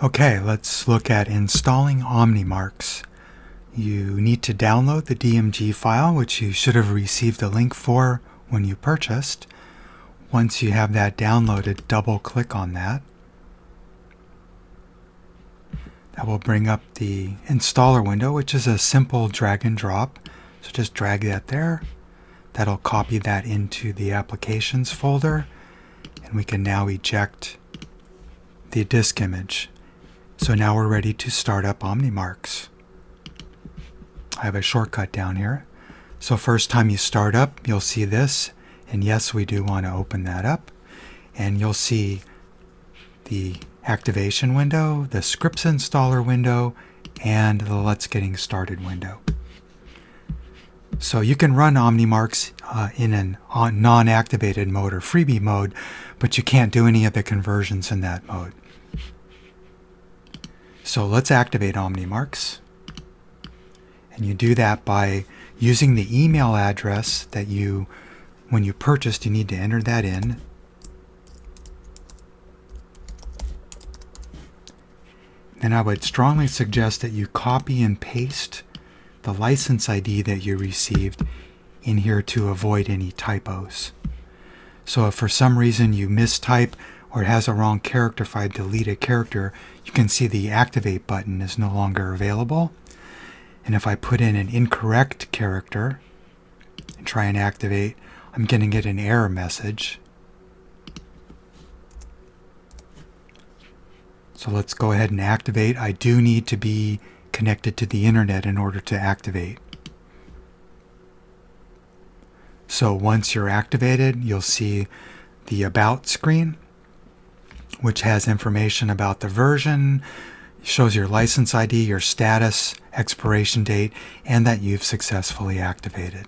Okay, let's look at installing OmniMarkz. You need to download the DMG file, which you should have received a link for when you purchased. Once you have that downloaded, double-click on that. That will bring up the installer window, which is a simple drag and drop. So just drag that there. That'll copy that into the applications folder, and we can now eject the disk image. So now we're ready to start up OmniMarkz. I have a shortcut down here. So first time you start up, you'll see this. And yes, we do want to open that up. And you'll see the activation window, the scripts installer window, and the Let's Getting Started window. So you can run OmniMarkz in a non-activated mode or freebie mode, but you can't do any of the conversions in that mode. So let's activate OmniMarkz. And you do that by using the email address that when you purchased, you need to enter that in. Then I would strongly suggest that you copy and paste the license ID that you received in here to avoid any typos. So if for some reason you mistype or it has a wrong character, if I delete a character, you can see the activate button is no longer available. And if I put in an incorrect character and try and activate, I'm going to get an error message. So let's go ahead and activate. I do need to be connected to the internet in order to activate. So once you're activated, you'll see the About screen, which has information about the version, shows your license ID, your status, expiration date, and that you've successfully activated.